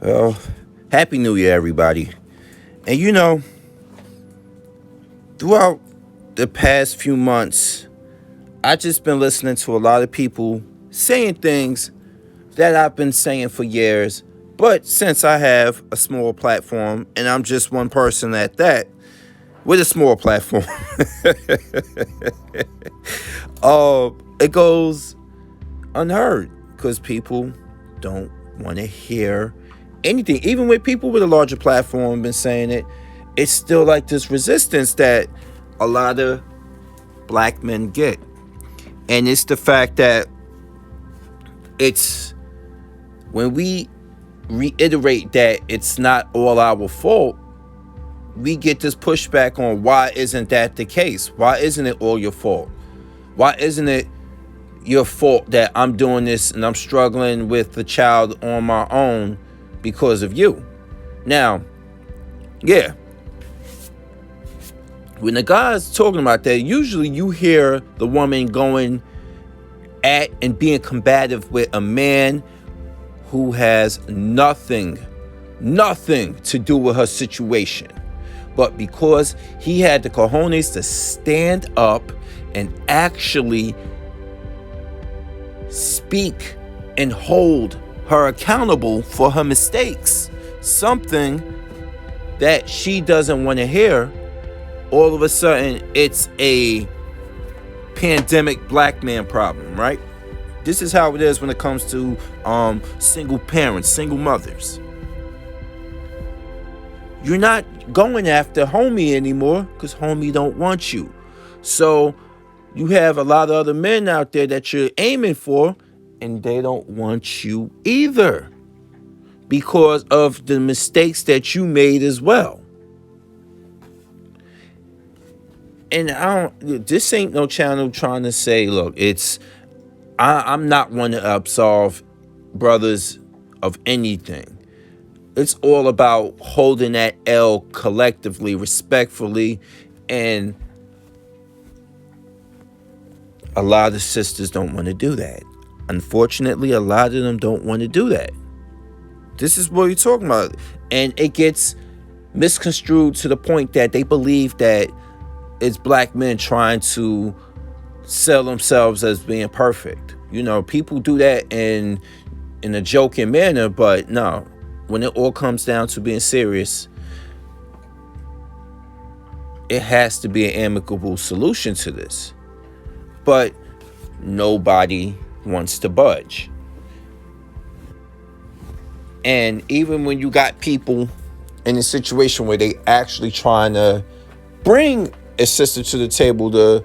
Well, Happy New Year, everybody. And throughout the past few months, I just been listening to a lot of people saying things that I've been saying for years. But since I have a small platform, and I'm just one person at that, with a small platform, it goes unheard because people don't want to hear anything. Even with people with a larger platform been saying it, it's still like this resistance that a lot of black men get. And it's the fact that it's when we reiterate that it's not all our fault, we get this pushback on why isn't that the case? Why isn't it all your fault? Why isn't it your fault that I'm doing this and I'm struggling with the child on my own because of you? Now, yeah, when the guy's talking about that, usually you hear the woman going at and being combative with a man who has nothing to do with her situation. But because he had the cojones to stand up and actually speak and hold her accountable for her mistakes, something that she doesn't want to hear, all of a sudden it's a pandemic black man problem, right? This is how it is when it comes to single parents, single mothers. You're not going after homie anymore because homie don't want you. So you have a lot of other men out there that you're aiming for, and they don't want you either because of the mistakes that you made as well. And this ain't no channel trying to say, look, I'm not one to absolve brothers of anything. It's all about holding that L collectively, respectfully, and a lot of sisters don't want to do that. Unfortunately, a lot of them don't want to do that. This is what you're talking about. And it gets misconstrued to the point that they believe that it's black men trying to sell themselves as being perfect. People do that in a joking manner, but no. When it all comes down to being serious, it has to be an amicable solution to this. But nobody wants to budge. And even when you got people in a situation where they actually trying to bring a sister to the table to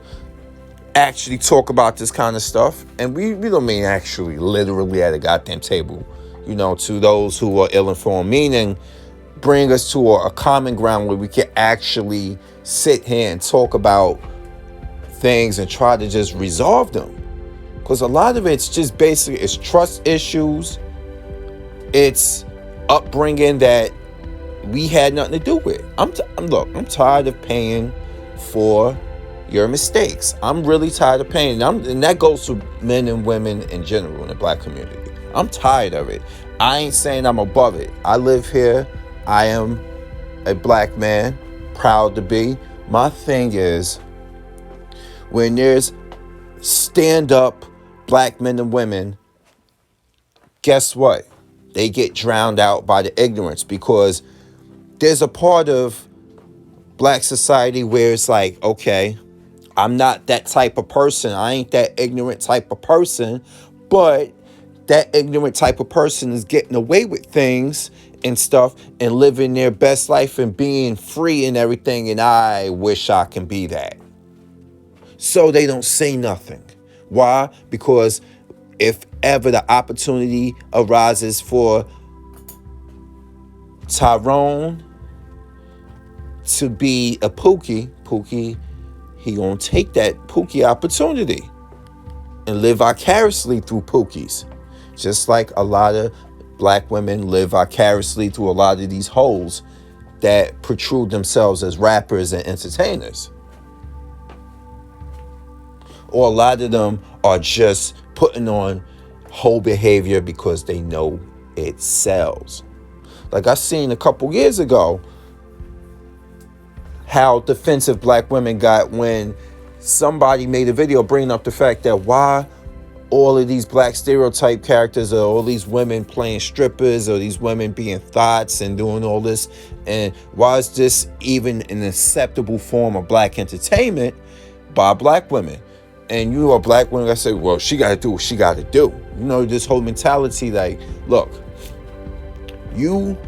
actually talk about this kind of stuff, and we don't mean actually literally at a goddamn table, to those who are ill-informed, meaning bring us to a common ground where we can actually sit here and talk about things and try to just resolve them. Because a lot of it's just basically, it's trust issues, it's upbringing that we had nothing to do with. I'm tired of paying for your mistakes. I'm really tired of paying. And that goes to men and women in general in the black community. I'm tired of it. I ain't saying I'm above it. I live here. I am a black man, proud to be. My thing is, when there's stand-up black men and women, guess what? They get drowned out by the ignorance, because there's a part of black society where it's like, okay, I'm not that type of person. I ain't that ignorant type of person, but that ignorant type of person is getting away with things and stuff and living their best life and being free and everything. And I wish I can be that. So they don't say nothing. Why? Because if ever the opportunity arises for Tyrone to be a Pookie, he gonna take that Pookie opportunity and live vicariously through Pookies. Just like a lot of black women live vicariously through a lot of these hoes that protrude themselves as rappers and entertainers. Or a lot of them are just putting on whole behavior because they know it sells. Like I seen a couple years ago how defensive black women got when somebody made a video bringing up the fact that why all of these black stereotype characters, or all these women playing strippers, or these women being thoughts and doing all this, and why is this even an acceptable form of black entertainment by black women? And you are black women that say, well, she got to do what she got to do. You know, this whole mentality like, look, you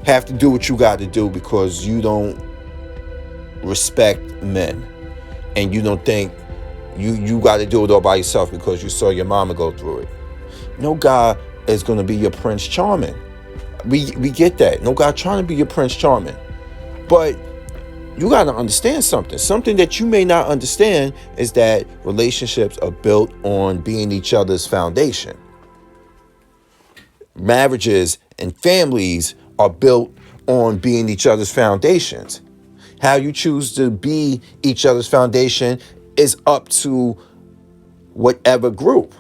have to do what you got to do because you don't respect men, and you don't think you got to do it all by yourself because you saw your mama go through it. No guy is going to be your Prince Charming. We get that. No guy trying to be your Prince Charming. But you got to understand something. Something that you may not understand is that relationships are built on being each other's foundation. Marriages and families are built on being each other's foundations. How you choose to be each other's foundation is up to whatever group.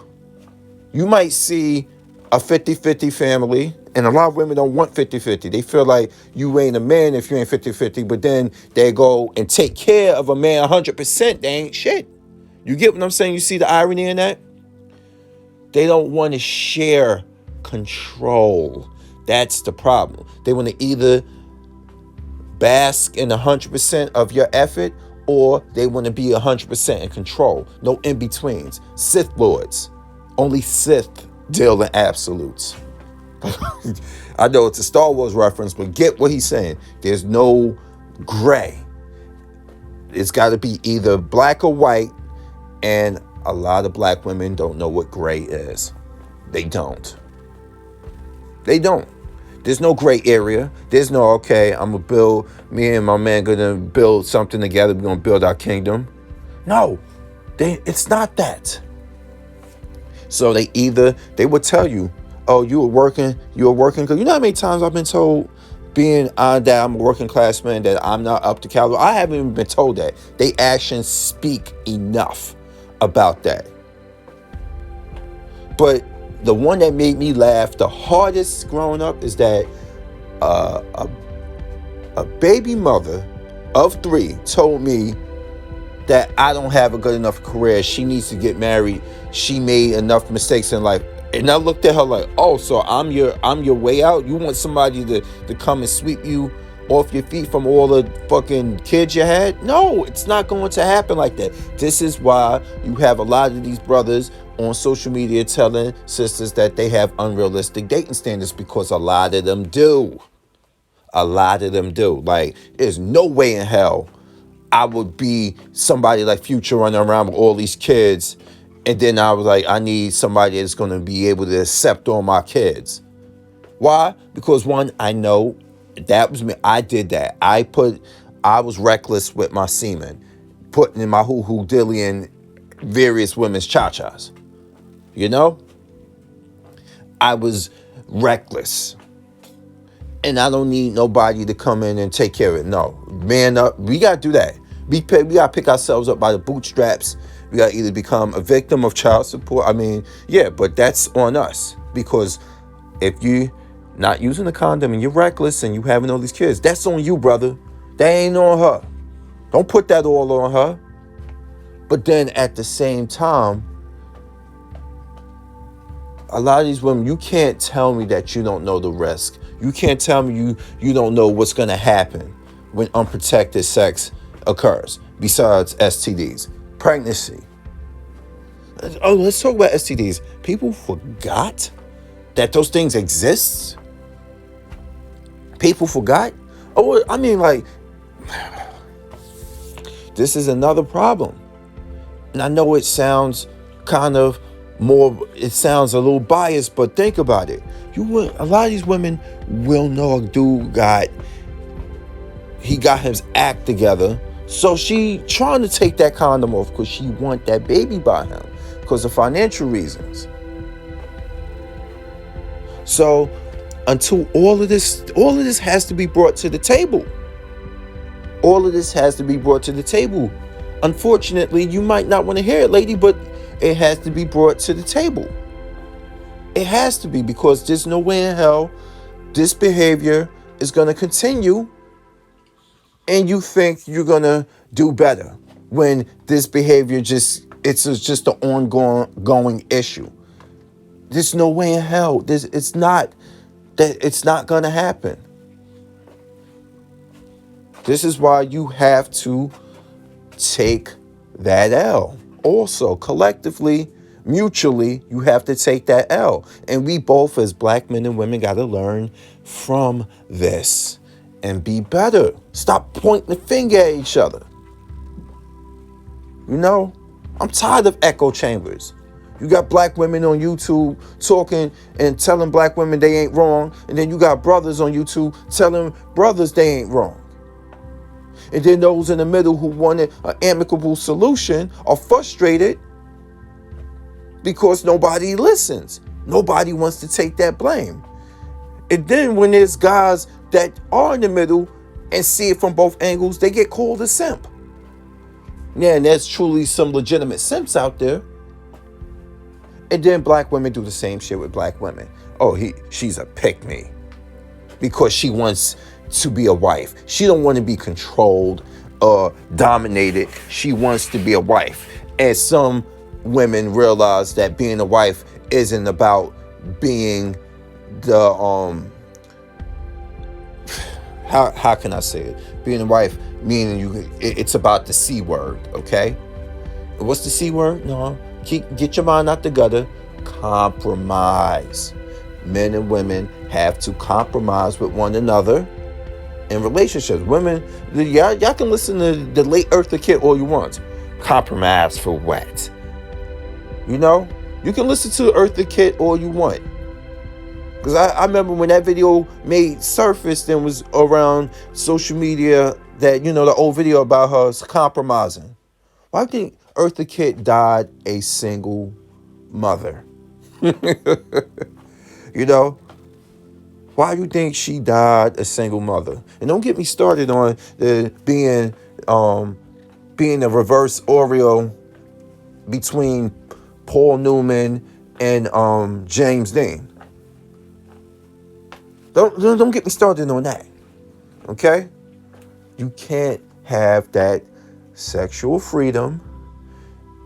You might see a 50-50 family, and a lot of women don't want 50-50. They feel like you ain't a man if you ain't 50-50, but then they go and take care of a man 100%. They ain't shit. You get what I'm saying? You see the irony in that? They don't want to share control. That's the problem. They want to either bask in 100% of your effort, or they want to be 100% in control. No in-betweens. Sith Lords. Only Sith deal in absolutes. I know it's a Star Wars reference, but get what he's saying. There's no gray. It's got to be either black or white, and a lot of black women don't know what gray is. They don't. They don't. There's no gray area. There's no, okay, I'm going to build, me and my man going to build something together. We're going to build our kingdom. No, it's not that. So they would tell you, oh, you were working. Because you know how many times I've been told that I'm a working class man, that I'm not up to caliber. I haven't even been told that. They actions speak enough about that. But the one that made me laugh the hardest growing up is that a baby mother of 3 told me that I don't have a good enough career. She needs to get married. She made enough mistakes in life. And I looked at her like, oh, so I'm your way out? You want somebody to come and sweep you off your feet from all the fucking kids you had? No, it's not going to happen like that. This is why you have a lot of these brothers on social media telling sisters that they have unrealistic dating standards, because a lot of them do. A lot of them do. Like, there's no way in hell I would be somebody like Future running around with all these kids, and then I was like, I need somebody that's going to be able to accept all my kids. Why? Because one, I know that was me. I did that. I was reckless with my semen, putting in my hoo-hoo dilly in various women's cha-chas. You know? I was reckless. And I don't need nobody to come in and take care of it. No. Man up. We got to do that. We got to pick ourselves up by the bootstraps. We got to either become a victim of child support. I mean, yeah, but that's on us. Because if you not using a condom and you're reckless and you having all these kids, that's on you, brother. That ain't on her. Don't put that all on her. But then at the same time, a lot of these women, you can't tell me that you don't know the risk. You can't tell me you don't know what's going to happen when unprotected sex occurs, besides STDs. Pregnancy. Oh, let's talk about STDs. People forgot that those things exist. People forgot. Oh, I mean, like, this is another problem. And I know it sounds it sounds a little biased, but think about it. A lot of these women will know a dude got his act together. So she trying to take that condom off because she want that baby by him because of financial reasons. So until all of this has to be brought to the table. All of this has to be brought to the table. Unfortunately, you might not want to hear it, lady, but it has to be brought to the table. It has to be, because there's no way in hell this behavior is going to continue, and you think you're going to do better when this behavior just an ongoing issue. There's no way in hell. It's not going to happen. This is why you have to take that L. Also, collectively, mutually, you have to take that L. And we both, as black men and women, got to learn from this and be better. Stop pointing the finger at each other. You know, I'm tired of echo chambers. You got black women on YouTube talking and telling black women they ain't wrong. And then you got brothers on YouTube telling brothers they ain't wrong. And then those in the middle who wanted an amicable solution are frustrated because nobody listens. Nobody wants to take that blame. And then when there's guys that are in the middle and see it from both angles, they get called a simp. Yeah, and there's truly some legitimate simps out there. And then black women do the same shit with black women. Oh, she's a pick-me because she wants to be a wife. She don't want to be controlled or dominated. She wants to be a wife. And some women realize that being a wife isn't about being the how can I say it? Being a wife meaning it's about the C word, okay? What's the C word? No, get your mind out the gutter. Compromise. Men and women have to compromise with one another in relationships. Women, y'all can listen to the late Eartha Kitt all you want. Compromise for what? You know? You can listen to Eartha Kitt all you want. Because I remember when that video made surface and was around social media, that, you know, the old video about her compromising. Why do you think Eartha Kitt died a single mother? You know? Why do you think she died a single mother? And don't get me started on being a reverse Oreo between Paul Newman and James Dean. Don't get me started on that. Okay? You can't have that sexual freedom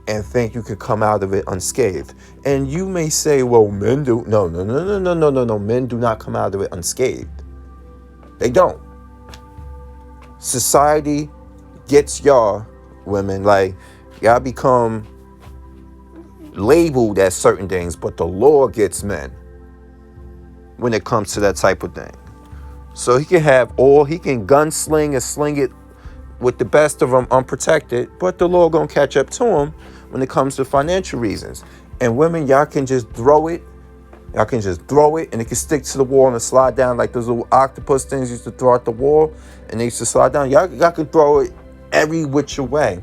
and think you could come out of it unscathed. And you may say, well, men do. No. Men do not come out of it unscathed. They don't. Society gets y'all women, like, y'all become labeled as certain things, but the law gets men when it comes to that type of thing. So he can gunsling and sling it with the best of them unprotected, but the law gonna catch up to him when it comes to financial reasons. And women, y'all can just throw it. Y'all can just throw it and it can stick to the wall and slide down like those little octopus things used to throw at the wall and they used to slide down. Y'all can throw it every which way,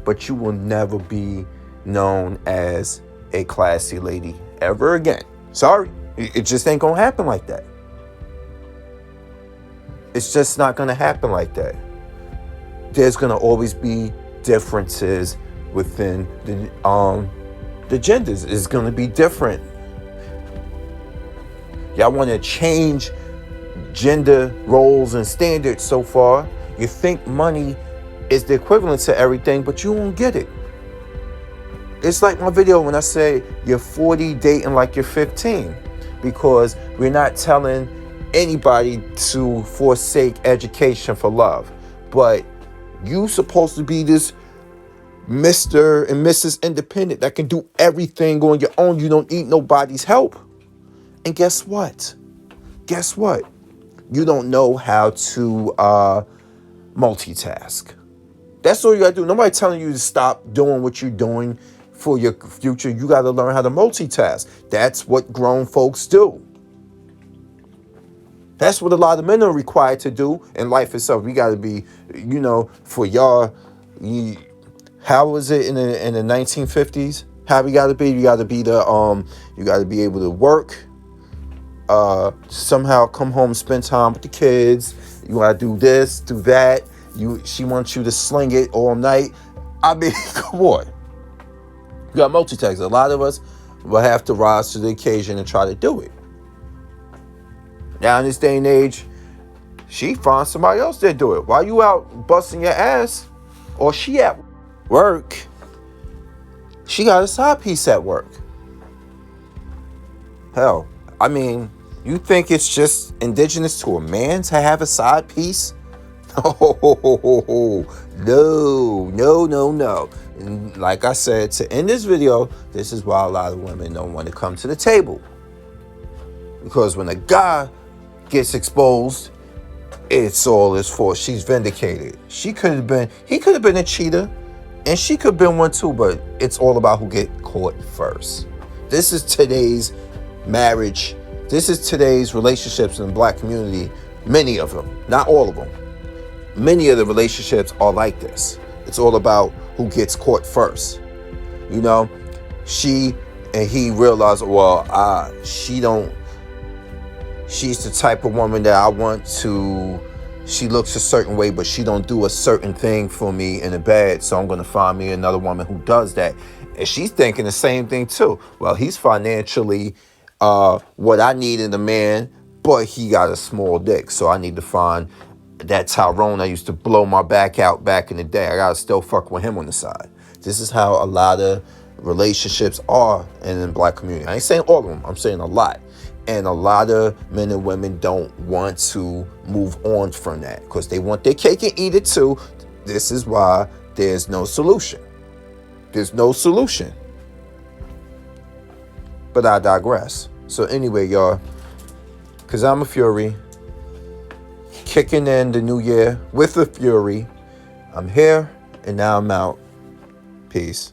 but you will never be known as a classy lady ever again. Sorry, it just ain't gonna happen like that. It's just not gonna happen like that. There's gonna always be differences within the genders. Is gonna be different. Y'all want to change gender roles and standards so far. You think money is the equivalent to everything, but you won't get it. It's like my video when I say you're 40 dating like you're 15, because we're not telling anybody to forsake education for love. But you supposed to be this Mr. and Mrs. Independent that can do everything on your own. You don't need nobody's help. And guess what? You don't know how to multitask. That's all you gotta do. Nobody telling you to stop doing what you're doing for your future. You gotta learn how to multitask. That's what grown folks do. That's what a lot of men are required to do in life itself. We gotta be, for y'all, how was it in the 1950s? How we gotta be? You gotta be you gotta be able to work. Somehow come home, spend time with the kids. You gotta do this, do that. She wants you to sling it all night. I mean, come on. You got multitask. A lot of us will have to rise to the occasion and try to do it. Now in this day and age, she finds somebody else that do it. While you out busting your ass, or she at work, she got a side piece at work. Hell, I mean, you think it's just indigenous to a man to have a side piece? Oh, no. And like I said, to end this video, this is why a lot of women don't want to come to the table. Because when a guy gets exposed, it's all his fault. She's vindicated. He could have been a cheater, and she could have been one too, but it's all about who get caught first. This is today's marriage. This is today's relationships in the black community. Many of them, not all of them. Many of the relationships are like this. It's all about who gets caught first. You know, she and he realized, well, she's the type of woman that I want to, she looks a certain way, but she don't do a certain thing for me in the bed. So I'm going to find me another woman who does that. And she's thinking the same thing too. Well, he's financially what I need in a man, but he got a small dick. So I need to find that Tyrone I used to blow my back out back in the day. I got to still fuck with him on the side. This is how a lot of relationships are in the black community. I ain't saying all of them. I'm saying a lot. And a lot of men and women don't want to move on from that because they want their cake and eat it too. This is why there's no solution. There's no solution. But I digress. So anyway, y'all, because I'm a Fury, kicking in the new year with a Fury. I'm here and now I'm out. Peace.